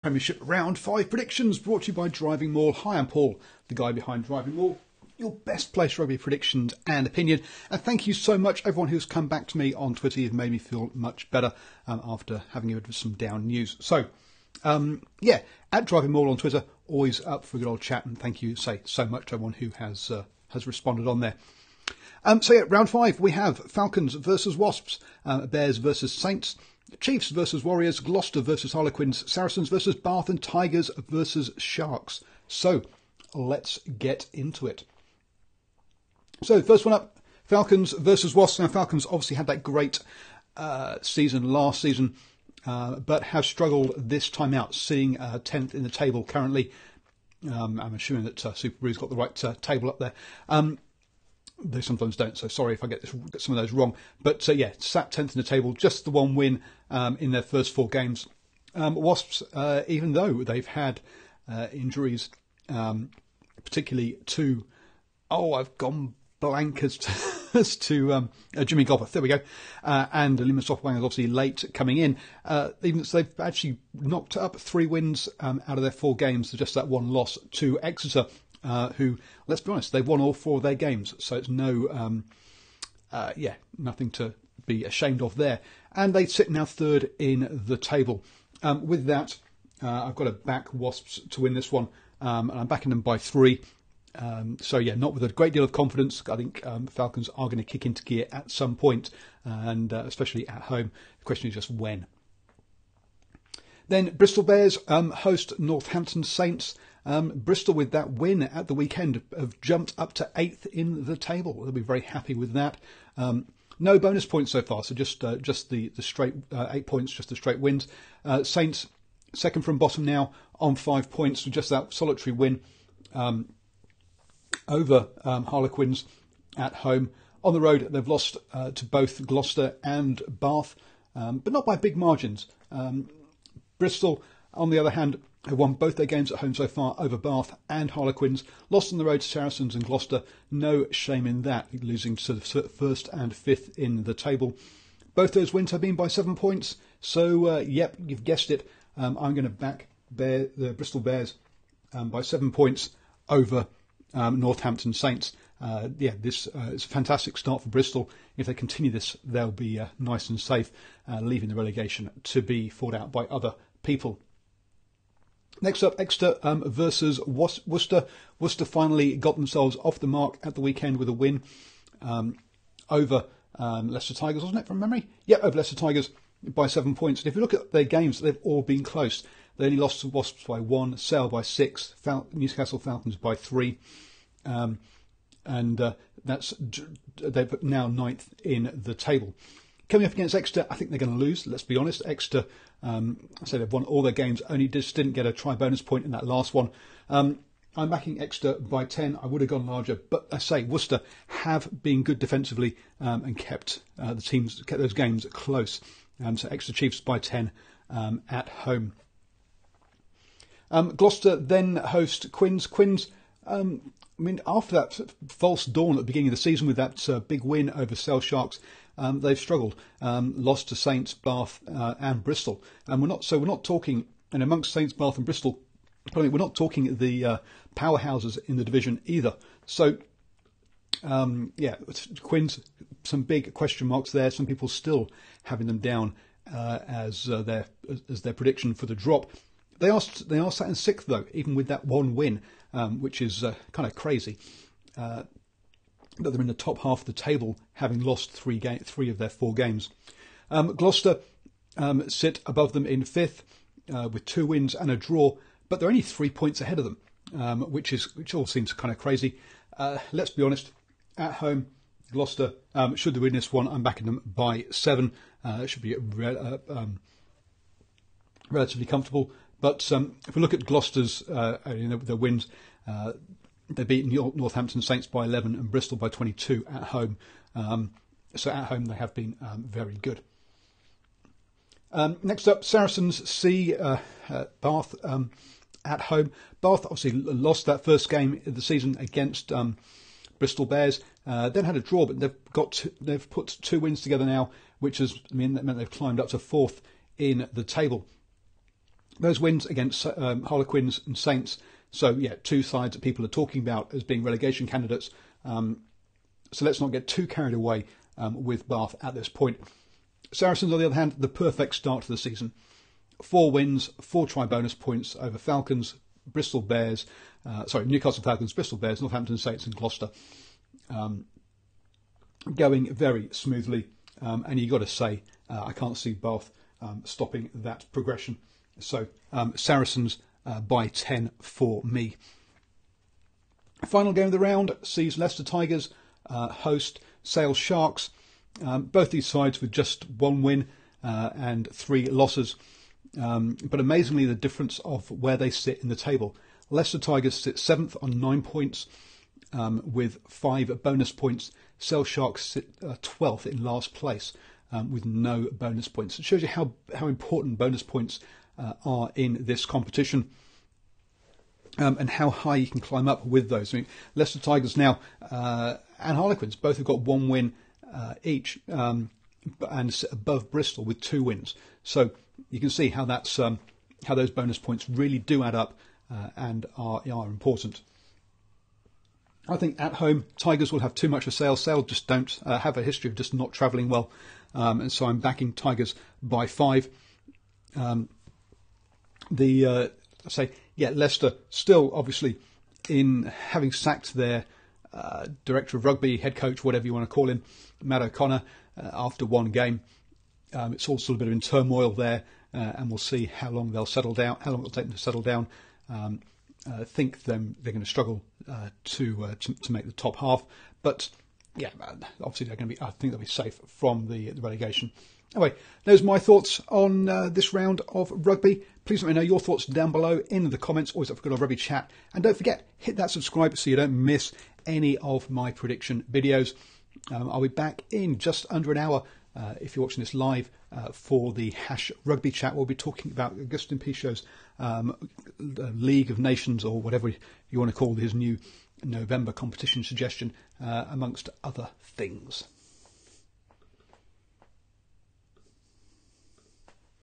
Premiership Round 5 predictions brought to you by DrivingMaul. Hi, I'm Paul, the guy behind DrivingMaul, your best place rugby predictions and opinion. And thank you so much, everyone who's come back to me on Twitter. You've made me feel much better after having heard some down news. So, at DrivingMaul on Twitter, always up for a good old chat. And thank you so much to everyone who has responded on there. Round 5, we have Falcons versus Wasps, Bears versus Saints, Chiefs versus Warriors, Gloucester versus Harlequins, Saracens versus Bath, and Tigers versus Sharks. So, let's get into it. So, first one up, Falcons versus Wasps. Now, Falcons obviously had that great season last season, but have struggled this time out, sitting 10th in the table currently. I'm assuming that Super Brew's got the right table up there. They sometimes don't, so sorry if I get some of those wrong. But sat 10th in the table, just the one win in their first 4 games. Wasps, even though they've had injuries, particularly to, I've gone blank as to Jimmy Goffert, there we go, and Lima Sopwang is obviously late coming in. Even so, they've actually knocked up 3 wins out of their 4 games, to just that one loss to Exeter. Who, let's be honest, they've won all 4 of their games, so it's nothing to be ashamed of there. And they sit now 3rd in the table. With that, I've got to back Wasps to win this one, and I'm backing them by 3. Not with a great deal of confidence. I think Falcons are going to kick into gear at some point, and especially at home. The question is just when. Then Bristol Bears host Northampton Saints. Bristol, with that win at the weekend, have jumped up to 8th in the table. They'll be very happy with that. No bonus points so far, so just the straight 8 points, just the straight wins. Saints, second from bottom now, on 5 points, with just that solitary win over Harlequins at home. On the road, they've lost to both Gloucester and Bath, but not by big margins. Bristol, on the other hand, have won both their games at home so far over Bath and Harlequins. Lost on the road to Saracens and Gloucester. No shame in that, losing to the 1st and 5th in the table. Both those wins have been by 7 points. So, you've guessed it. I'm going to back the Bristol Bears by 7 points over Northampton Saints. This is a fantastic start for Bristol. If they continue this, they'll be nice and safe, leaving the relegation to be fought out by other people. Next up, Exeter versus Worcester. Worcester finally got themselves off the mark at the weekend with a win over Leicester Tigers, wasn't it, from memory? Yeah, over Leicester Tigers by 7 points. And if you look at their games, they've all been close. They only lost to Wasps by 1, Sale by 6, Newcastle Falcons by 3. They're now 9th in the table. Coming up against Exeter, I think they're going to lose, let's be honest. Exeter, they've won all their games, only just didn't get a try bonus point in that last one. I'm backing Exeter by 10. I would have gone larger, but I say Worcester have been good defensively and kept those games close. So Exeter Chiefs by 10 at home. Gloucester then host Quins. Quins, after that false dawn at the beginning of the season with that big win over Sale Sharks, they've struggled. Lost to Saints, Bath, and Bristol. And we're not talking, and amongst Saints, Bath, and Bristol, we're not talking the powerhouses in the division either. So, Quins, some big question marks there. Some people still having them down as their prediction for the drop. They are sat in 6th though, even with that one win, which is kind of crazy. But they're in the top half of the table, having lost 3 of their 4 games. Gloucester sit above them in 5th with 2 wins and a draw, but they're only 3 points ahead of them, which all seems kind of crazy. Let's be honest. At home, Gloucester, should they win this one, I'm backing them by 7. It should be relatively comfortable. But if we look at Gloucester's their wins, they beat Northampton Saints by 11 and Bristol by 22 at home. So at home they have been very good. Next up, Saracens see Bath at home. Bath obviously lost that first game of the season against Bristol Bears. Then had a draw, but they've put 2 wins together now, which has meant they've climbed up to 4th in the table. Those wins against Harlequins and Saints. So, yeah, two sides that people are talking about as being relegation candidates. So let's not get too carried away with Bath at this point. Saracens, on the other hand, the perfect start to the season. 4 wins, 4 try-bonus points over Falcons, Bristol Bears, Newcastle Falcons, Bristol Bears, Northampton Saints and Gloucester. Going very smoothly. And you've got to say, I can't see Bath stopping that progression. So Saracens by 10 for me. Final game of the round sees Leicester Tigers host Sale Sharks. Both these sides with just 1 win and 3 losses. But amazingly, the difference of where they sit in the table. Leicester Tigers sit 7th on 9 points with 5 bonus points. Sale Sharks sit 12th in last place with no bonus points. It shows you how important bonus points are in this competition. And how high you can climb up with those. I mean, Leicester Tigers now and Harlequins both have got 1 win each and sit above Bristol with 2 wins. So you can see how that's how those bonus points really do add up and are important. I think at home Tigers will have too much of Sale. Sale just don't have a history of just not travelling well, and so I'm backing Tigers by 5. Leicester still obviously in having sacked their director of rugby, head coach, whatever you want to call him, Matt O'Connor, after 1 game. It's all sort of a bit in turmoil there, and we'll see how long they'll settle down, how long it'll take them to settle down. I think they're going to struggle to make the top half, but yeah, obviously they're going to be. I think they'll be safe from the relegation. Anyway, those are my thoughts on this round of rugby. Please let me know your thoughts down below in the comments. Always up for good old rugby chat, and don't forget, hit that subscribe so you don't miss any of my prediction videos. I'll be back in just under an hour. If you're watching this live for the #rugby chat, we'll be talking about Augustin Pichot's League of Nations, or whatever you want to call his new November competition suggestion, amongst other things.